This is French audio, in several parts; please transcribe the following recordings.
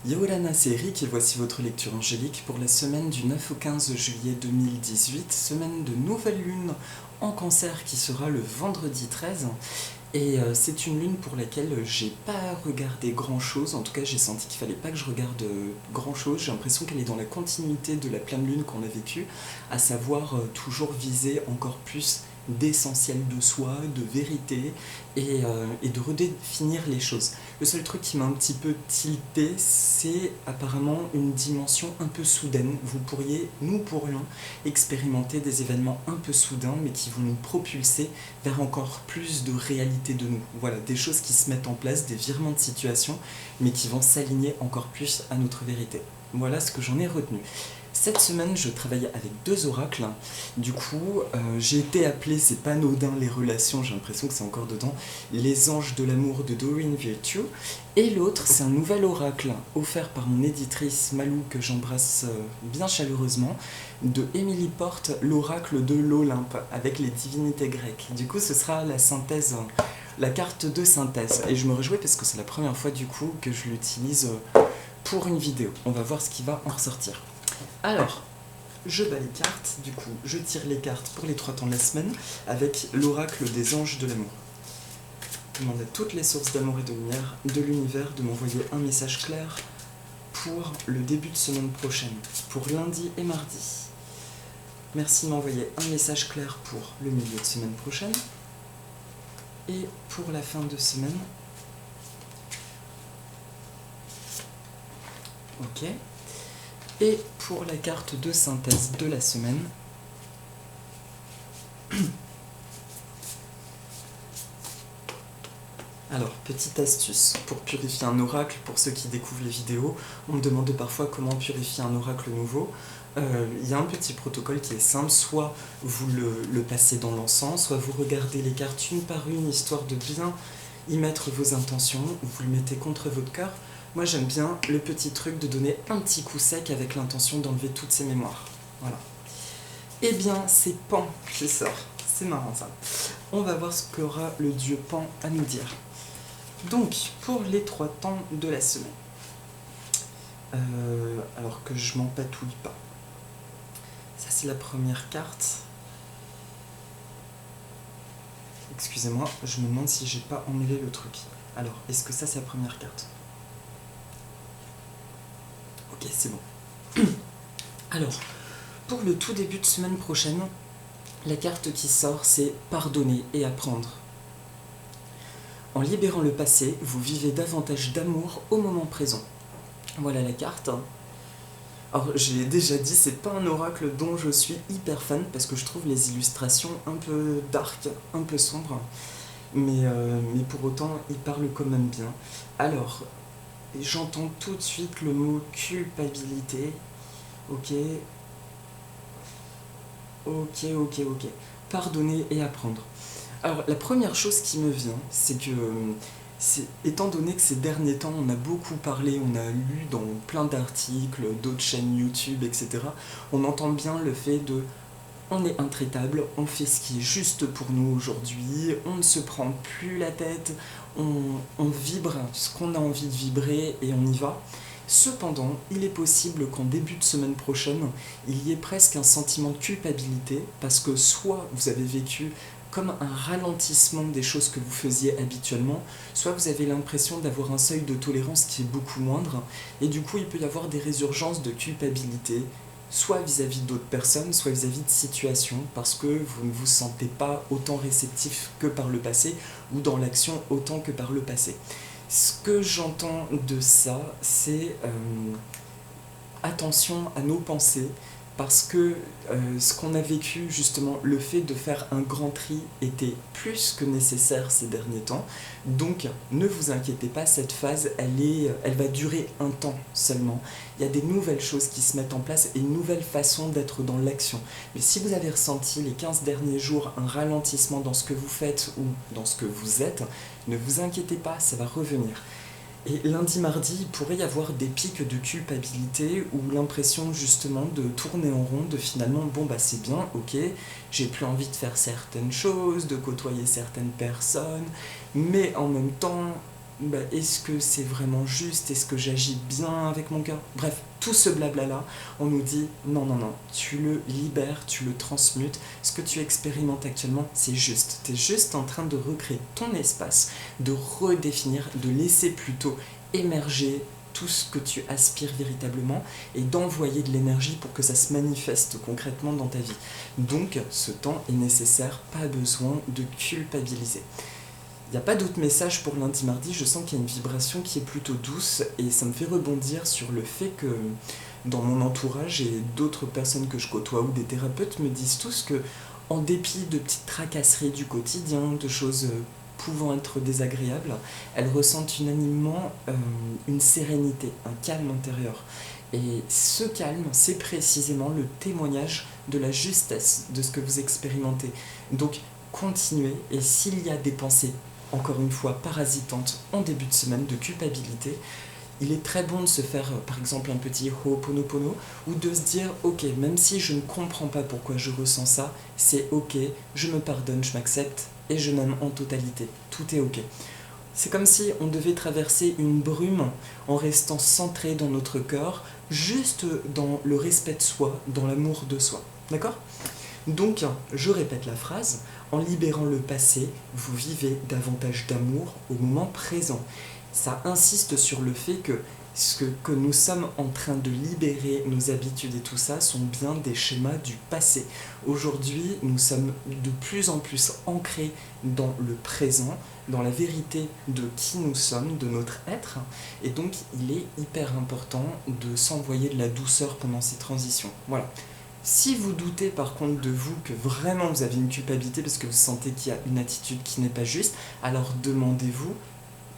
Yaolana, c'est Eric et voici votre lecture angélique pour la semaine du 9 au 15 juillet 2018, semaine de nouvelle lune en cancer qui sera le vendredi 13. Et c'est une lune pour laquelle j'ai pas regardé grand chose, en tout cas j'ai senti qu'il fallait pas que je regarde grand chose, j'ai l'impression qu'elle est dans la continuité de la pleine lune qu'on a vécue, à savoir toujours viser encore plus d'essentiel de soi, de vérité et de redéfinir les choses. Le seul truc qui m'a un petit peu tilté, c'est apparemment une dimension un peu soudaine. Nous pourrions expérimenter des événements un peu soudains, mais qui vont nous propulser vers encore plus de réalité de nous. Voilà, des choses qui se mettent en place, des virements de situation, mais qui vont s'aligner encore plus à notre vérité. Voilà ce que j'en ai retenu. Cette semaine, je travaillais avec deux oracles. Du coup, j'ai été appelé, c'est pas anodin les relations, j'ai l'impression que c'est encore dedans, les anges de l'amour de Doreen Virtue. Et l'autre, c'est un nouvel oracle offert par mon éditrice Malou, que j'embrasse bien chaleureusement, de Emily Porte, l'oracle de l'Olympe, avec les divinités grecques. Du coup, ce sera la synthèse, la carte de synthèse. Et je me réjouis parce que c'est la première fois du coup que je l'utilise pour une vidéo. On va voir ce qui va en ressortir. Alors, je bats les cartes, du coup, je tire les cartes pour les 3 temps de la semaine avec l'oracle des anges de l'amour. Je demande à toutes les sources d'amour et de lumière de l'univers de m'envoyer un message clair pour le début de semaine prochaine, pour lundi et mardi. Merci de m'envoyer un message clair pour le milieu de semaine prochaine et pour la fin de semaine. Ok. Et pour la carte de synthèse de la semaine, alors, petite astuce pour purifier un oracle, pour ceux qui découvrent les vidéos, on me demande parfois comment purifier un oracle nouveau. Il y a un petit protocole qui est simple, soit vous le passez dans l'encens, soit vous regardez les cartes une par une, histoire de bien y mettre vos intentions, vous le mettez contre votre cœur. Moi j'aime bien le petit truc de donner un petit coup sec avec l'intention d'enlever toutes ces mémoires. Voilà. Eh bien, c'est Pan qui sort. C'est marrant ça. On va voir ce qu'aura le dieu Pan à nous dire. Donc, pour les 3 temps de la semaine. Alors que je m'en patouille pas. Ça, c'est la première carte. Excusez-moi, je me demande si j'ai pas emmêlé le truc. Alors, est-ce que ça, c'est la première carte ? Ok, c'est bon. Alors, pour le tout début de semaine prochaine, la carte qui sort, c'est pardonner et apprendre. En libérant le passé, vous vivez davantage d'amour au moment présent. Voilà la carte. Alors, j'ai déjà dit, c'est pas un oracle dont je suis hyper fan, parce que je trouve les illustrations un peu dark, un peu sombres, mais pour autant, il parle quand même bien. Alors, j'entends tout de suite le mot culpabilité. Ok. Pardonner et apprendre. Alors, la première chose qui me vient, c'est que, étant donné que ces derniers temps, on a beaucoup parlé, on a lu dans plein d'articles, d'autres chaînes YouTube, etc., on entend bien le fait de on est intraitable, on fait ce qui est juste pour nous aujourd'hui, on ne se prend plus la tête, on vibre ce qu'on a envie de vibrer et on y va. Cependant, il est possible qu'en début de semaine prochaine, il y ait presque un sentiment de culpabilité, parce que soit vous avez vécu comme un ralentissement des choses que vous faisiez habituellement, soit vous avez l'impression d'avoir un seuil de tolérance qui est beaucoup moindre, et du coup il peut y avoir des résurgences de culpabilité, soit vis-à-vis d'autres personnes, soit vis-à-vis de situations, parce que vous ne vous sentez pas autant réceptif que par le passé, ou dans l'action autant que par le passé. Ce que j'entends de ça, c'est attention à nos pensées, parce que ce qu'on a vécu, justement, le fait de faire un grand tri était plus que nécessaire ces derniers temps. Donc, ne vous inquiétez pas, cette phase, elle va durer un temps seulement. Il y a des nouvelles choses qui se mettent en place et une nouvelle façon d'être dans l'action. Mais si vous avez ressenti les 15 derniers jours un ralentissement dans ce que vous faites ou dans ce que vous êtes, ne vous inquiétez pas, ça va revenir. Et lundi, mardi, il pourrait y avoir des pics de culpabilité ou l'impression justement de tourner en rond, de finalement, bon bah c'est bien, ok, j'ai plus envie de faire certaines choses, de côtoyer certaines personnes, mais en même temps, est-ce que c'est vraiment juste? Est-ce que j'agis bien avec mon cœur? Bref, tout ce blabla-là, on nous dit non, non, non, tu le libères, tu le transmutes. Ce que tu expérimentes actuellement, c'est juste. Tu es juste en train de recréer ton espace, de redéfinir, de laisser plutôt émerger tout ce que tu aspires véritablement et d'envoyer de l'énergie pour que ça se manifeste concrètement dans ta vie. Donc, ce temps est nécessaire, pas besoin de culpabiliser. Il n'y a pas d'autre message pour lundi mardi, je sens qu'il y a une vibration qui est plutôt douce et ça me fait rebondir sur le fait que dans mon entourage et d'autres personnes que je côtoie ou des thérapeutes me disent tous que en dépit de petites tracasseries du quotidien, de choses pouvant être désagréables, elles ressentent unanimement une sérénité, un calme intérieur. Et ce calme, c'est précisément le témoignage de la justesse de ce que vous expérimentez. Donc, continuez, et s'il y a des pensées, encore une fois, parasitantes en début de semaine, de culpabilité, il est très bon de se faire, par exemple, un petit Ho'oponopono, ou de se dire, ok, même si je ne comprends pas pourquoi je ressens ça, c'est ok, je me pardonne, je m'accepte, et je m'aime en totalité. Tout est ok. C'est comme si on devait traverser une brume en restant centré dans notre cœur, juste dans le respect de soi, dans l'amour de soi. D'accord ? Donc, je répète la phrase, en libérant le passé, vous vivez davantage d'amour au moment présent. Ça insiste sur le fait que ce que nous sommes en train de libérer, nos habitudes et tout ça, sont bien des schémas du passé. Aujourd'hui, nous sommes de plus en plus ancrés dans le présent, dans la vérité de qui nous sommes, de notre être, et donc il est hyper important de s'envoyer de la douceur pendant ces transitions. Voilà. Si vous doutez par contre de vous, que vraiment vous avez une culpabilité parce que vous sentez qu'il y a une attitude qui n'est pas juste, alors demandez-vous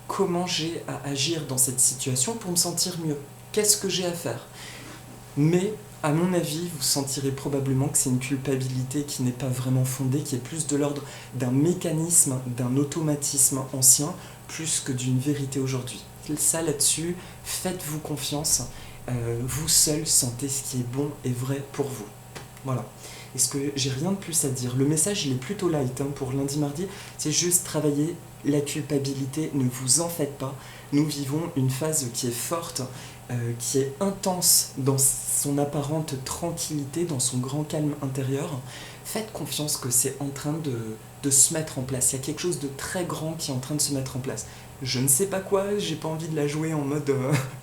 comment j'ai à agir dans cette situation pour me sentir mieux. Qu'est-ce que j'ai à faire? Mais, à mon avis, vous sentirez probablement que c'est une culpabilité qui n'est pas vraiment fondée, qui est plus de l'ordre d'un mécanisme, d'un automatisme ancien, plus que d'une vérité aujourd'hui. Ça là-dessus, faites-vous confiance. Vous seul sentez ce qui est bon et vrai pour vous. Voilà. Est-ce que j'ai rien de plus à dire? Le message il est plutôt light pour lundi mardi, c'est juste travailler la culpabilité, ne vous en faites pas. Nous vivons une phase qui est forte, qui est intense dans son apparente tranquillité, dans son grand calme intérieur. Faites confiance que c'est en train de se mettre en place. Il y a quelque chose de très grand qui est en train de se mettre en place. Je ne sais pas quoi, j'ai pas envie de la jouer en mode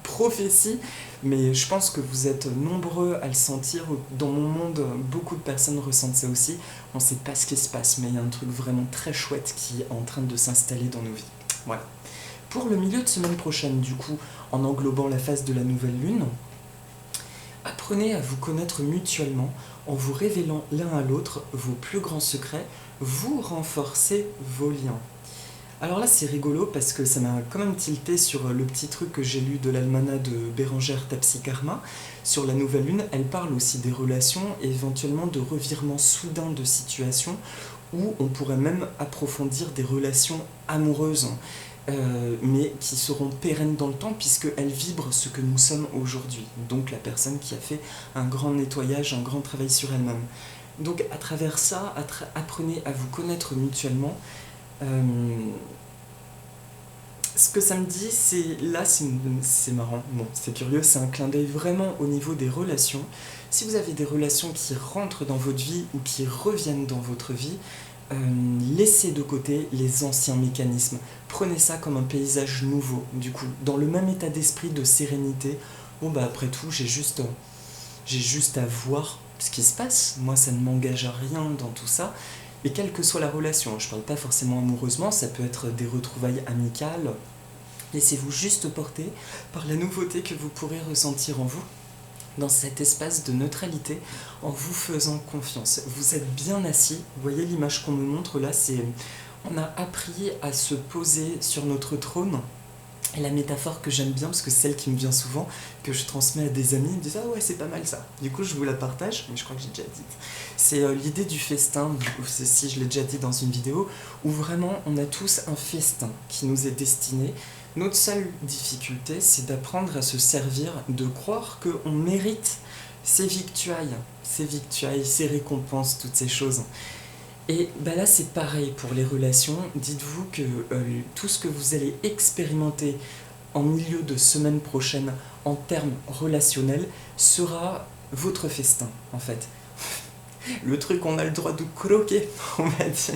prophétie, mais je pense que vous êtes nombreux à le sentir. Dans mon monde, beaucoup de personnes ressentent ça aussi. On ne sait pas ce qui se passe, mais il y a un truc vraiment très chouette qui est en train de s'installer dans nos vies. Voilà. Pour le milieu de semaine prochaine, du coup, en englobant la phase de la nouvelle lune, apprenez à vous connaître mutuellement en vous révélant l'un à l'autre vos plus grands secrets, vous renforcez vos liens. Alors là c'est rigolo parce que ça m'a quand même tilté sur le petit truc que j'ai lu de l'almanach de Bérangère Tapsi-Karma sur la nouvelle lune. Elle parle aussi des relations et éventuellement de revirements soudains de situation où on pourrait même approfondir des relations amoureuses, mais qui seront pérennes dans le temps puisqu'elles vibrent ce que nous sommes aujourd'hui. Donc la personne qui a fait un grand nettoyage, un grand travail sur elle-même. Donc à travers ça, apprenez à vous connaître mutuellement. Ce que ça me dit, c'est marrant, bon, c'est curieux, c'est un clin d'œil vraiment au niveau des relations. Si vous avez des relations qui rentrent dans votre vie ou qui reviennent dans votre vie, laissez de côté les anciens mécanismes. Prenez ça comme un paysage nouveau, du coup, dans le même état d'esprit de sérénité. Bon bah après tout, j'ai juste à voir ce qui se passe. Moi, ça ne m'engage à rien dans tout ça. Et quelle que soit la relation, je ne parle pas forcément amoureusement, ça peut être des retrouvailles amicales. Laissez-vous juste porter par la nouveauté que vous pourrez ressentir en vous, dans cet espace de neutralité, en vous faisant confiance. Vous êtes bien assis, vous voyez l'image qu'on me montre là, on a appris à se poser sur notre trône. Et la métaphore que j'aime bien, parce que c'est celle qui me vient souvent, que je transmets à des amis, ils me disent « Ah ouais, c'est pas mal ça ». Du coup, je vous la partage, mais je crois que j'ai déjà dit. C'est l'idée du festin, si je l'ai déjà dit dans une vidéo, où vraiment on a tous un festin qui nous est destiné. Notre seule difficulté, c'est d'apprendre à se servir, de croire qu'on mérite ces victuailles, ces récompenses, toutes ces choses. Et bah là, c'est pareil pour les relations. Dites-vous que tout ce que vous allez expérimenter en milieu de semaine prochaine en termes relationnels sera votre festin, en fait. Le truc qu'on a le droit de croquer, on va dire.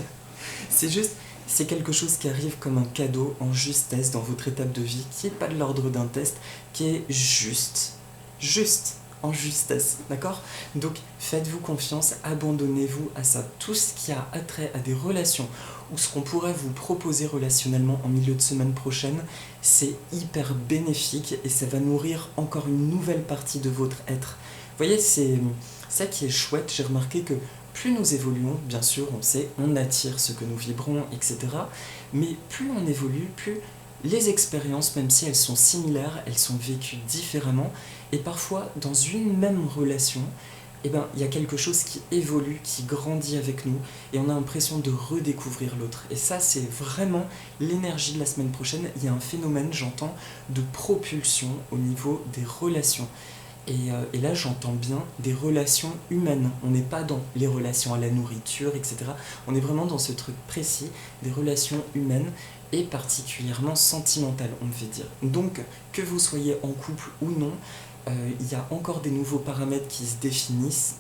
C'est juste, c'est quelque chose qui arrive comme un cadeau en justesse dans votre étape de vie, qui n'est pas de l'ordre d'un test, qui est juste, en justesse, d'accord? Donc faites-vous confiance, abandonnez-vous à ça. Tout ce qui a attrait à des relations ou ce qu'on pourrait vous proposer relationnellement en milieu de semaine prochaine, c'est hyper bénéfique et ça va nourrir encore une nouvelle partie de votre être. Vous voyez, c'est ça qui est chouette. J'ai remarqué que plus nous évoluons, bien sûr, on sait, on attire ce que nous vibrons, etc. Mais plus on évolue, plus les expériences, même si elles sont similaires, elles sont vécues différemment. Et parfois, dans une même relation, eh ben, il y a quelque chose qui évolue, qui grandit avec nous, et on a l'impression de redécouvrir l'autre. Et ça, c'est vraiment l'énergie de la semaine prochaine. Il y a un phénomène, j'entends, de propulsion au niveau des relations. Et là, j'entends bien des relations humaines. On n'est pas dans les relations à la nourriture, etc. On est vraiment dans ce truc précis, des relations humaines et particulièrement sentimentales, on devait dire. Donc, que vous soyez en couple ou non, il y a encore des nouveaux paramètres qui se définissent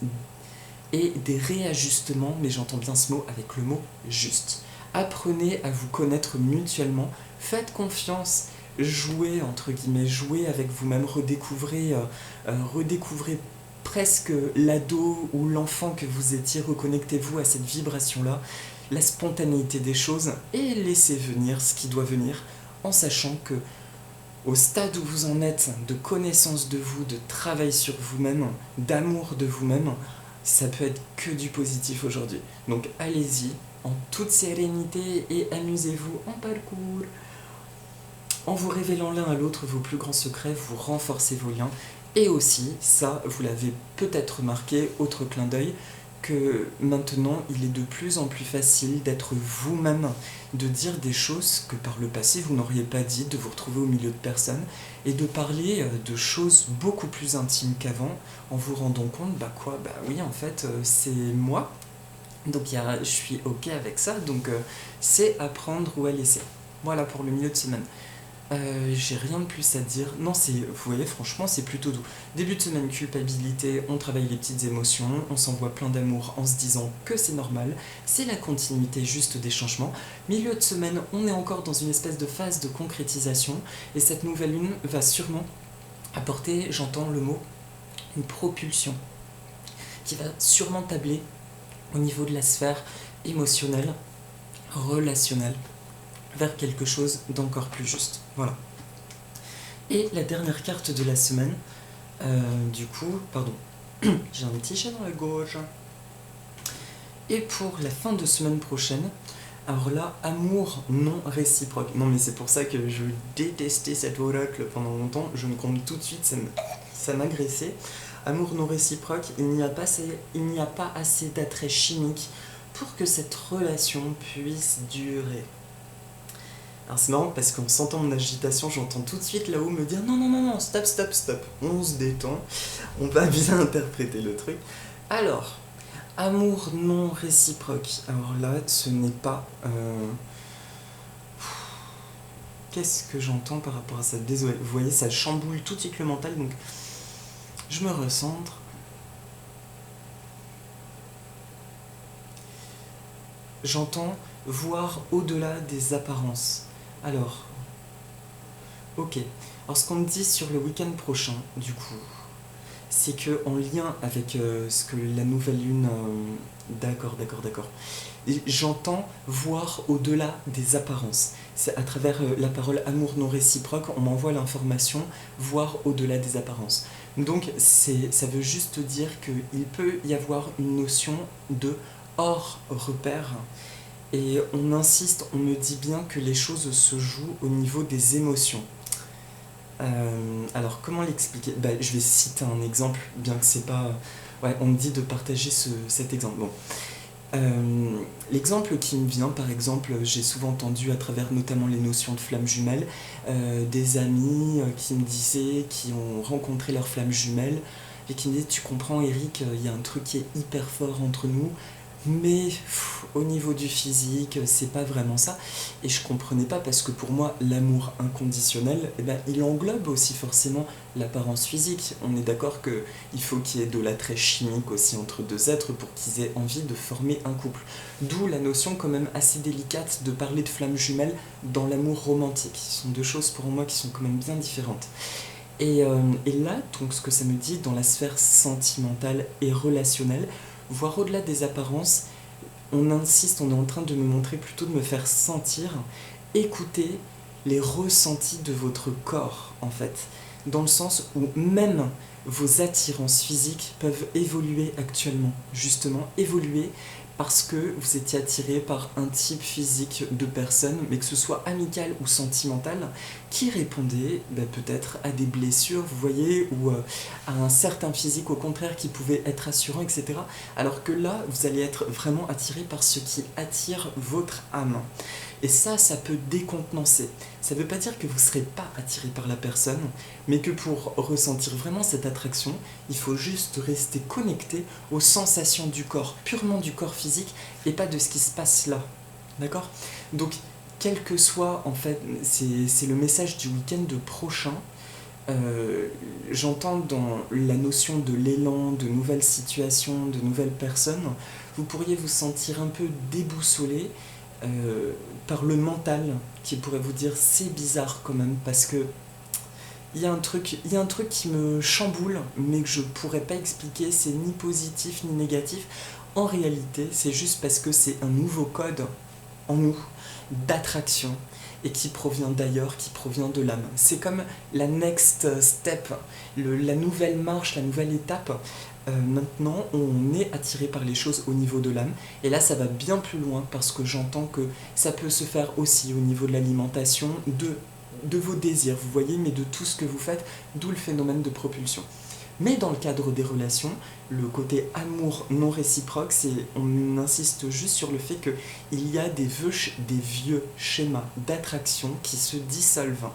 et des réajustements, mais j'entends bien ce mot avec le mot juste. Apprenez à vous connaître mutuellement, faites confiance, jouez entre guillemets, jouez avec vous-même, redécouvrez presque l'ado ou l'enfant que vous étiez, reconnectez-vous à cette vibration-là, la spontanéité des choses et laissez venir ce qui doit venir en sachant que au stade où vous en êtes de connaissance de vous, de travail sur vous-même, d'amour de vous-même, ça peut être que du positif aujourd'hui. Donc allez-y en toute sérénité et amusez-vous en parcours. En vous révélant l'un à l'autre vos plus grands secrets, vous renforcez vos liens. Et aussi, ça, vous l'avez peut-être remarqué, autre clin d'œil, que maintenant, il est de plus en plus facile d'être vous-même, de dire des choses que par le passé, vous n'auriez pas dites, de vous retrouver au milieu de personnes, et de parler de choses beaucoup plus intimes qu'avant, en vous rendant compte, oui, en fait, c'est moi, donc je suis ok avec ça, donc c'est à prendre ou à laisser. Voilà pour le milieu de semaine. J'ai rien de plus à dire. Non, vous voyez, franchement, c'est plutôt doux. Début de semaine, culpabilité, on travaille les petites émotions, on s'envoie plein d'amour en se disant que c'est normal, c'est la continuité juste des changements. Milieu de semaine, on est encore dans une espèce de phase de concrétisation, et cette nouvelle lune va sûrement apporter, j'entends le mot, une propulsion, qui va sûrement tabler au niveau de la sphère émotionnelle, relationnelle, vers quelque chose d'encore plus juste. Voilà. Et la dernière carte de la semaine, j'ai un petit chat dans la gorge. Et pour la fin de semaine prochaine, alors là, amour non réciproque. Non mais c'est pour ça que je détestais cet oracle pendant longtemps, je me compte tout de suite, ça m'agressait. Amour non réciproque, il n'y a pas assez d'attrait chimique pour que cette relation puisse durer. Alors c'est marrant parce qu'en sentant mon agitation, j'entends tout de suite là-haut me dire non, stop, on se détend, on va bien interpréter le truc. Alors, amour non réciproque. Alors là, ce n'est pas... Qu'est-ce que j'entends par rapport à ça? Désolé, vous voyez, ça chamboule tout de suite le mental, donc je me recentre. J'entends voir au-delà des apparences. Alors, ok. Alors ce qu'on me dit sur le week-end prochain, du coup, c'est que en lien avec ce que la nouvelle lune... D'accord. Et j'entends voir au-delà des apparences. C'est à travers la parole amour non réciproque, on m'envoie l'information voir au-delà des apparences. Donc ça veut juste dire qu'il peut y avoir une notion de hors repère. Et on insiste, on me dit bien que les choses se jouent au niveau des émotions. Alors comment l'expliquer? Je vais citer un exemple, bien que c'est pas... Ouais, on me dit de partager cet exemple. Bon. L'exemple qui me vient, par exemple, j'ai souvent entendu à travers notamment les notions de flammes jumelles, des amis qui me disaient, qui ont rencontré leurs flammes jumelles, et qui me disaient, tu comprends Eric, il y a un truc qui est hyper fort entre nous, Mais au niveau du physique, c'est pas vraiment ça. Et je comprenais pas parce que pour moi, l'amour inconditionnel, eh ben, il englobe aussi forcément l'apparence physique. On est d'accord qu'il faut qu'il y ait de l'attrait chimique aussi entre deux êtres pour qu'ils aient envie de former un couple. D'où la notion quand même assez délicate de parler de flammes jumelles dans l'amour romantique. Ce sont deux choses pour moi qui sont quand même bien différentes. Et là, donc, ce que ça me dit dans la sphère sentimentale et relationnelle, voire au-delà des apparences, on insiste, on est en train de me montrer plutôt de me faire sentir, écouter les ressentis de votre corps, en fait. Dans le sens où même vos attirances physiques peuvent évoluer actuellement. Justement, évoluer parce que vous étiez attiré par un type physique de personne, mais que ce soit amical ou sentimental, qui répondait peut-être à des blessures, vous voyez, ou à un certain physique au contraire qui pouvait être rassurant, etc. Alors que là, vous allez être vraiment attiré par ce qui attire votre âme. Et ça peut décontenancer. Ça ne veut pas dire que vous ne serez pas attiré par la personne, mais que pour ressentir vraiment cette attraction, il faut juste rester connecté aux sensations du corps, purement du corps physique, et pas de ce qui se passe là. D'accord ? Donc, quel que soit, en fait, c'est le message du week-end prochain. J'entends dans la notion de l'élan, de nouvelles situations, de nouvelles personnes, vous pourriez vous sentir un peu déboussolé par le mental qui pourrait vous dire c'est bizarre quand même parce que il y a un truc qui me chamboule mais que je pourrais pas expliquer, c'est ni positif ni négatif. En réalité, c'est juste parce que c'est un nouveau code en nous d'attraction et qui provient d'ailleurs, qui provient de l'âme. C'est comme la next step, la nouvelle marche, la nouvelle étape. Maintenant, on est attiré par les choses au niveau de l'âme. Et là, ça va bien plus loin parce que j'entends que ça peut se faire aussi au niveau de l'alimentation, de vos désirs, vous voyez, mais de tout ce que vous faites, d'où le phénomène de propulsion. Mais dans le cadre des relations, le côté amour non réciproque, on insiste juste sur le fait qu'il y a des vieux schémas d'attraction qui se dissolvent.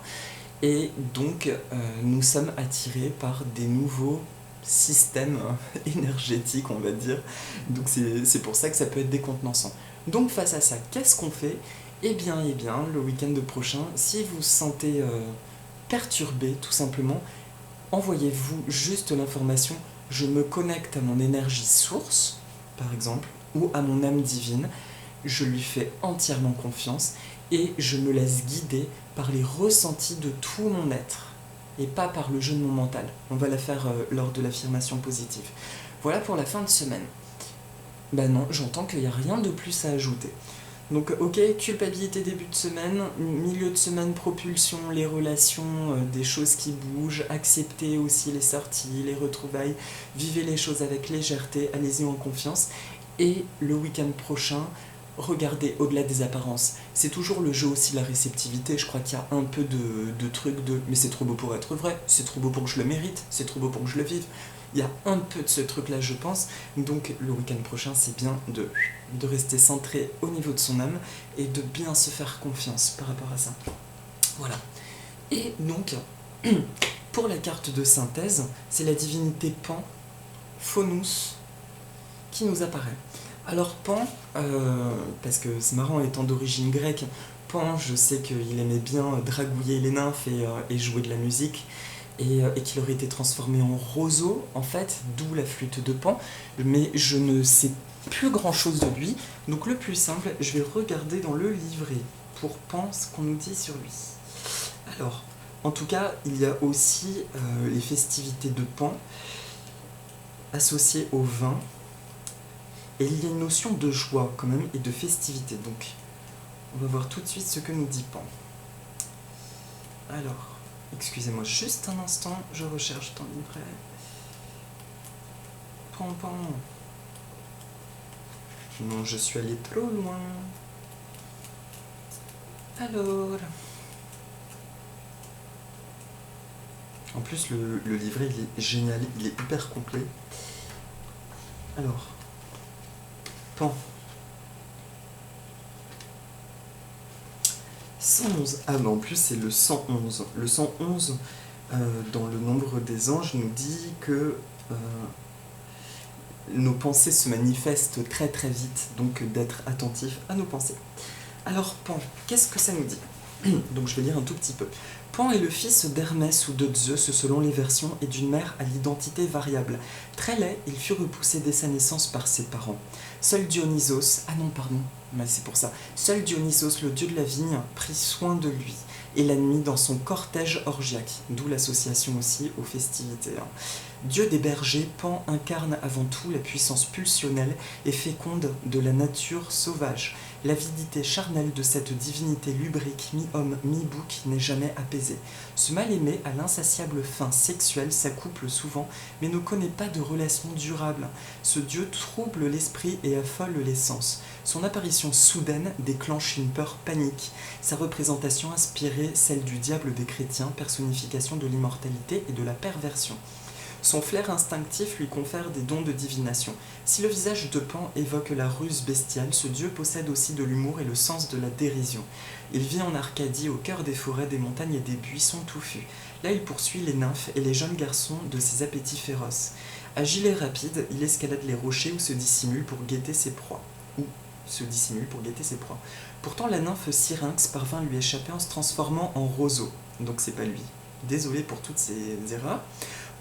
Et donc, nous sommes attirés par des nouveaux systèmes énergétiques, on va dire. Donc c'est pour ça que ça peut être décontenançant. Donc face à ça, qu'est-ce qu'on fait ? Eh bien, le week-end prochain, si vous vous sentez perturbé, tout simplement, envoyez-vous juste l'information je me connecte à mon énergie source, par exemple, ou à mon âme divine, je lui fais entièrement confiance et je me laisse guider par les ressentis de tout mon être et pas par le jeu de mon mental. On va la faire lors de l'affirmation positive. Voilà pour la fin de semaine. Ben non, j'entends qu'il n'y a rien de plus à ajouter. Donc ok, culpabilité début de semaine, milieu de semaine propulsion, les relations, des choses qui bougent, acceptez aussi les sorties, les retrouvailles, vivez les choses avec légèreté, allez-y en confiance. Et le week-end prochain, regardez au-delà des apparences. C'est toujours le jeu aussi, la réceptivité, je crois qu'il y a un peu de truc de « mais c'est trop beau pour être vrai, c'est trop beau pour que je le mérite, c'est trop beau pour que je le vive ». Il y a un peu de ce truc-là, je pense. Donc le week-end prochain, c'est bien de rester centré au niveau de son âme et de bien se faire confiance par rapport à ça. Voilà. Et donc, pour la carte de synthèse, c'est la divinité Pan, Faunus, qui nous apparaît. Alors Pan, parce que c'est marrant, étant d'origine grecque, Pan, je sais qu'il aimait bien dragouiller les nymphes et jouer de la musique, et qu'il aurait été transformé en roseau, en fait, d'où la flûte de Pan, mais je ne sais plus grand chose de lui, donc le plus simple, je vais regarder dans le livret pour Pan ce qu'on nous dit sur lui. Alors, en tout cas, il y a aussi les festivités de Pan associées au vin, et il y a une notion de joie quand même et de festivité, donc on va voir tout de suite ce que nous dit Pan. Alors, excusez-moi juste un instant, je recherche dans le livret. Pan. Non, je suis allé trop loin. Alors... En plus, le livret, il est génial, il est hyper complet. Alors... Pan. 111. Ah, mais en plus, c'est le 111. Le 111, dans le nombre des anges, nous dit que nos pensées se manifestent très très vite, donc d'être attentif à nos pensées. Alors Pan, qu'est-ce que ça nous dit? Donc je vais lire un tout petit peu. Pan est le fils d'Hermès ou de Zeus selon les versions et d'une mère à l'identité variable. Très laid, il fut repoussé dès sa naissance par ses parents. Seul Dionysos, ah non pardon, mais c'est pour ça, seul Dionysos, le dieu de la vigne, prit soin de lui et la nuit dans son cortège orgiaque, d'où l'association aussi aux festivités. Dieu des bergers, Pan incarne avant tout la puissance pulsionnelle et féconde de la nature sauvage. L'avidité charnelle de cette divinité lubrique, mi-homme, mi-bouc, n'est jamais apaisée. Ce mal-aimé à l'insatiable faim sexuelle s'accouple souvent, mais ne connaît pas de relation durable. Ce dieu trouble l'esprit et affole les sens. Son apparition soudaine déclenche une peur panique. Sa représentation inspirait celle du diable des chrétiens, personnification de l'immortalité et de la perversion. Son flair instinctif lui confère des dons de divination. Si le visage de Pan évoque la ruse bestiale, ce dieu possède aussi de l'humour et le sens de la dérision. Il vit en Arcadie, au cœur des forêts, des montagnes et des buissons touffus. Là, il poursuit les nymphes et les jeunes garçons de ses appétits féroces. Agile et rapide, il escalade les rochers ou se dissimule pour guetter ses proies. Pourtant, la nymphe Syrinx parvint à lui échapper en se transformant en roseau. Donc c'est pas lui. Désolé pour toutes ces erreurs.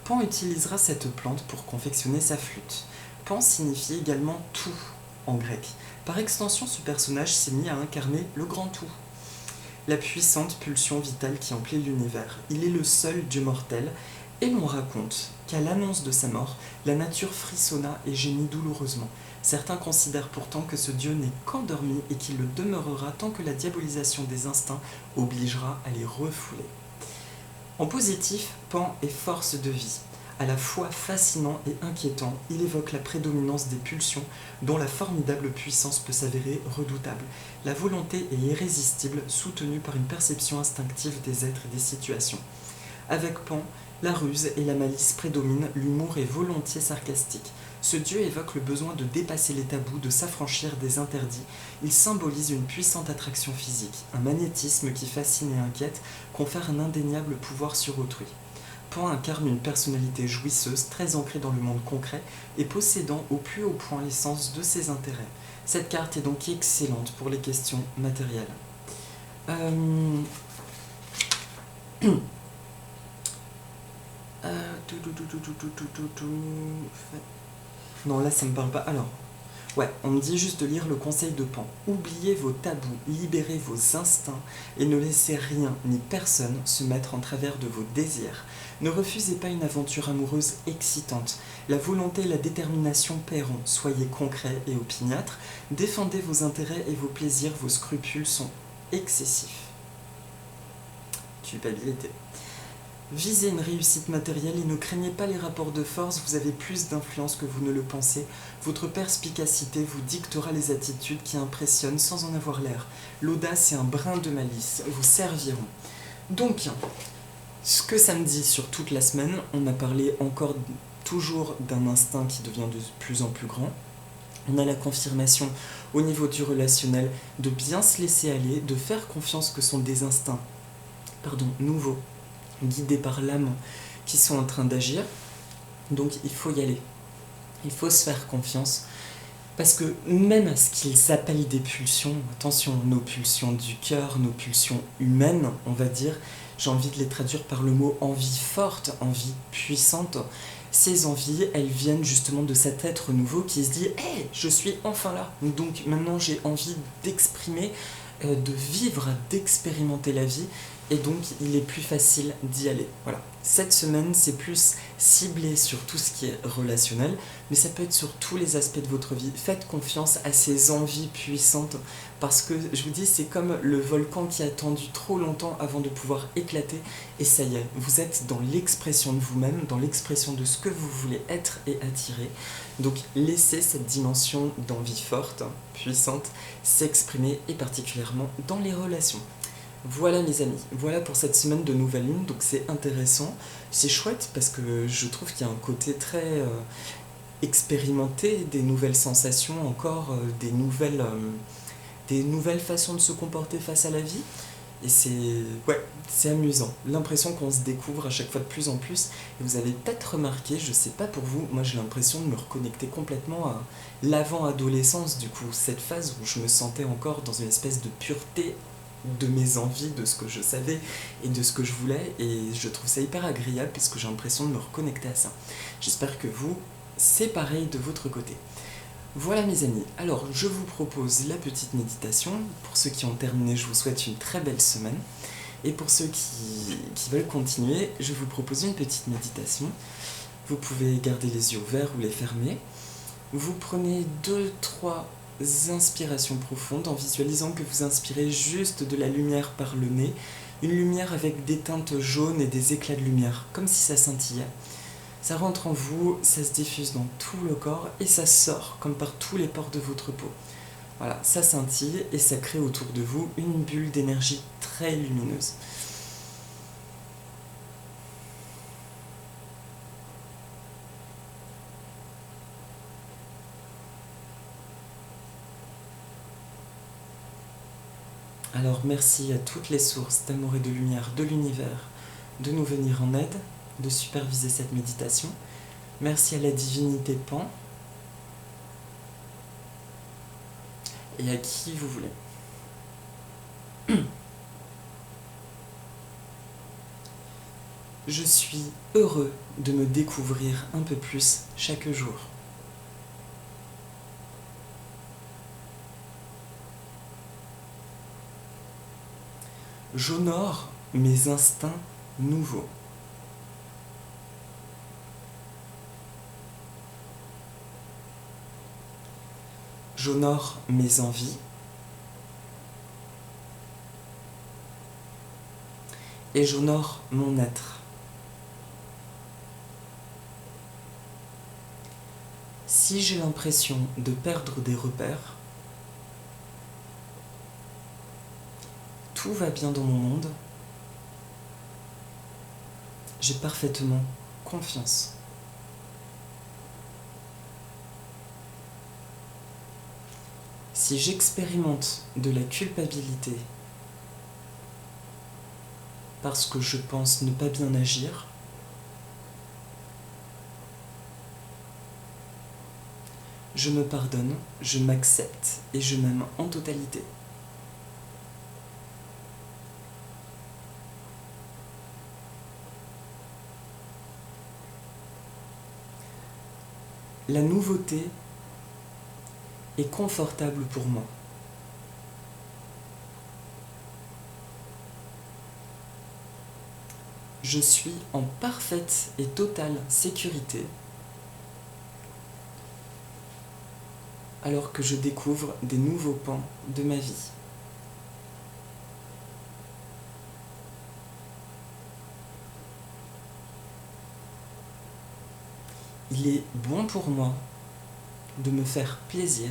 Pan utilisera cette plante pour confectionner sa flûte. Pan signifie également tout en grec. Par extension, ce personnage s'est mis à incarner le grand tout, la puissante pulsion vitale qui emplit l'univers. Il est le seul dieu mortel, et l'on raconte qu'à l'annonce de sa mort, la nature frissonna et gémit douloureusement. Certains considèrent pourtant que ce dieu n'est qu'endormi et qu'il le demeurera tant que la diabolisation des instincts obligera à les refouler. En positif, Pan est force de vie. À la fois fascinant et inquiétant, il évoque la prédominance des pulsions dont la formidable puissance peut s'avérer redoutable. La volonté est irrésistible, soutenue par une perception instinctive des êtres et des situations. Avec Pan, la ruse et la malice prédominent, l'humour est volontiers sarcastique. Ce dieu évoque le besoin de dépasser les tabous, de s'affranchir des interdits. Il symbolise une puissante attraction physique, un magnétisme qui fascine et inquiète, confère un indéniable pouvoir sur autrui. Pan incarne une personnalité jouisseuse, très ancrée dans le monde concret et possédant au plus haut point l'essence de ses intérêts. Cette carte est donc excellente pour les questions matérielles. Non, là ça me parle pas. Alors, ouais, on me dit juste de lire le conseil de Pan. Oubliez vos tabous, libérez vos instincts et ne laissez rien ni personne se mettre en travers de vos désirs. Ne refusez pas une aventure amoureuse excitante. La volonté et la détermination paieront. Soyez concret et opiniâtre. Défendez vos intérêts et vos plaisirs. Vos scrupules sont excessifs. Culpabilité. Visez une réussite matérielle et ne craignez pas les rapports de force, vous avez plus d'influence que vous ne le pensez. Votre perspicacité vous dictera les attitudes qui impressionnent sans en avoir l'air. L'audace et un brin de malice vous serviront. Donc, ce que ça me dit sur toute la semaine, on a parlé encore toujours d'un instinct qui devient de plus en plus grand. On a la confirmation au niveau du relationnel de bien se laisser aller, de faire confiance que sont des instincts nouveaux, guidés par l'âme, qui sont en train d'agir. Donc il faut y aller. Il faut se faire confiance. Parce que même à ce qu'ils appellent des pulsions, attention, nos pulsions du cœur, nos pulsions humaines, on va dire, j'ai envie de les traduire par le mot envie forte, envie puissante. Ces envies, elles viennent justement de cet être nouveau qui se dit « Hey, je suis enfin là !» Donc maintenant j'ai envie d'exprimer, de vivre, d'expérimenter la vie. Et donc, il est plus facile d'y aller. Voilà. Cette semaine, c'est plus ciblé sur tout ce qui est relationnel, mais ça peut être sur tous les aspects de votre vie. Faites confiance à ces envies puissantes, parce que, je vous dis, c'est comme le volcan qui a attendu trop longtemps avant de pouvoir éclater, et ça y est, vous êtes dans l'expression de vous-même, dans l'expression de ce que vous voulez être et attirer. Donc, laissez cette dimension d'envie forte, puissante, s'exprimer, et particulièrement dans les relations. Voilà mes amis, voilà pour cette semaine de nouvelle lune, donc c'est intéressant, c'est chouette parce que je trouve qu'il y a un côté très expérimenté, des nouvelles sensations encore, des nouvelles façons de se comporter face à la vie. Et c'est amusant. L'impression qu'on se découvre à chaque fois de plus en plus. Et vous avez peut-être remarqué, je sais pas pour vous, moi j'ai l'impression de me reconnecter complètement à l'avant-adolescence, du coup, cette phase où je me sentais encore dans une espèce de pureté de mes envies, de ce que je savais et de ce que je voulais. Et je trouve ça hyper agréable parce que j'ai l'impression de me reconnecter à ça. J'espère que vous, c'est pareil de votre côté. Voilà mes amis, alors je vous propose la petite méditation. Pour ceux qui ont terminé, je vous souhaite une très belle semaine. Et pour ceux qui veulent continuer, je vous propose une petite méditation. Vous pouvez garder les yeux ouverts ou les fermer. Vous prenez 2-3 inspirations profondes en visualisant que vous inspirez juste de la lumière par le nez. Une lumière avec des teintes jaunes et des éclats de lumière, comme si ça scintillait. Ça rentre en vous, ça se diffuse dans tout le corps et ça sort comme par tous les pores de votre peau. Voilà, ça scintille et ça crée autour de vous une bulle d'énergie très lumineuse. Alors merci à toutes les sources d'amour et de lumière de l'univers de nous venir en aide, de superviser cette méditation. Merci à la divinité Pan et à qui vous voulez. Je suis heureux de me découvrir un peu plus chaque jour. J'honore mes instincts nouveaux. J'honore mes envies et j'honore mon être. Si j'ai l'impression de perdre des repères, tout va bien dans mon monde, j'ai parfaitement confiance. Si j'expérimente de la culpabilité parce que je pense ne pas bien agir, je me pardonne, je m'accepte et je m'aime en totalité. La nouveauté est confortable pour moi. Je suis en parfaite et totale sécurité alors que je découvre des nouveaux pans de ma vie. Il est bon pour moi de me faire plaisir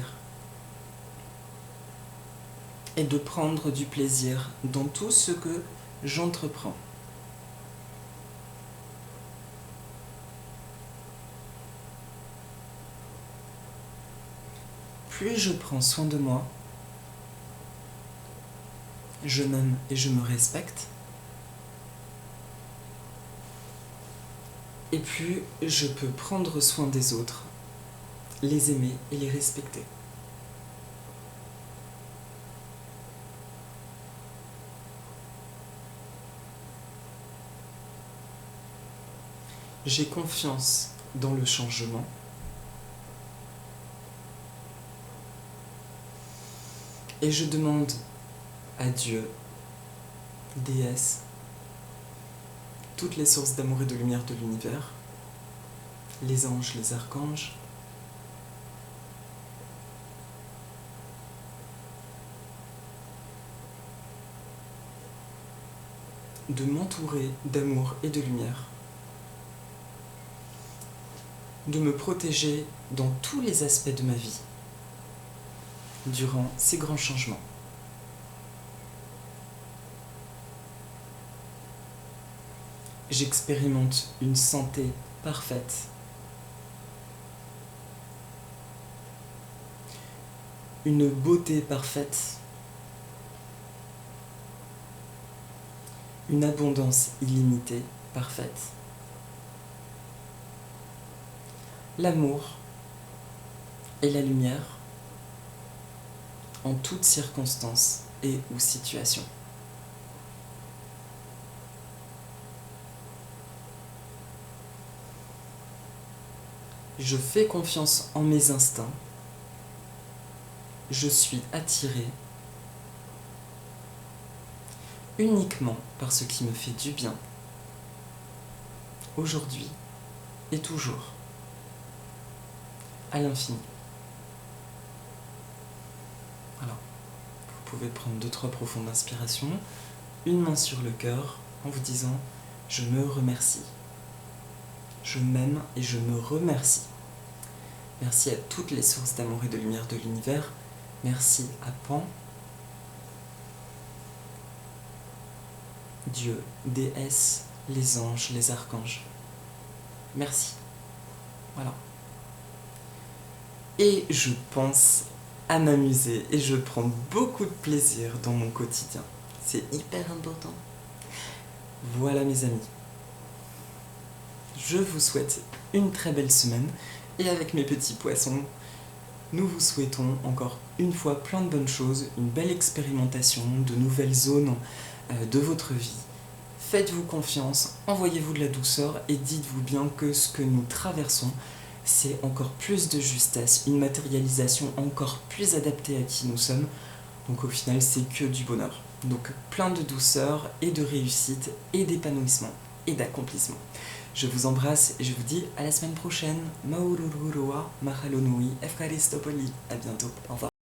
et de prendre du plaisir dans tout ce que j'entreprends. Plus je prends soin de moi, je m'aime et je me respecte, et plus je peux prendre soin des autres, les aimer et les respecter. J'ai confiance dans le changement. Et je demande à Dieu, déesse, toutes les sources d'amour et de lumière de l'univers, les anges, les archanges, de m'entourer d'amour et de lumière, de me protéger dans tous les aspects de ma vie durant ces grands changements. J'expérimente une santé parfaite, une beauté parfaite, une abondance illimitée, parfaite. L'amour et la lumière en toutes circonstances et ou situations. Je fais confiance en mes instincts. Je suis attiré uniquement par ce qui me fait du bien, aujourd'hui et toujours, à l'infini. Voilà. Vous pouvez prendre 2-3 profondes inspirations, une main sur le cœur en vous disant « Je me remercie ». Je m'aime et je me remercie. Merci à toutes les sources d'amour et de lumière de l'univers. Merci à Pan, Dieu, déesse, les anges, les archanges. Merci. Voilà. Et je pense à m'amuser et je prends beaucoup de plaisir dans mon quotidien. C'est hyper important. Voilà mes amis. Je vous souhaite une très belle semaine et avec mes petits poissons, nous vous souhaitons encore une fois plein de bonnes choses, une belle expérimentation, de nouvelles zones de votre vie. Faites-vous confiance, envoyez-vous de la douceur et dites-vous bien que ce que nous traversons, c'est encore plus de justesse, une matérialisation encore plus adaptée à qui nous sommes. Donc au final, c'est que du bonheur. Donc plein de douceur et de réussite et d'épanouissement et d'accomplissement. Je vous embrasse et je vous dis à la semaine prochaine. Maurururua, mahalo nui, efkaristopoli. À bientôt. Au revoir.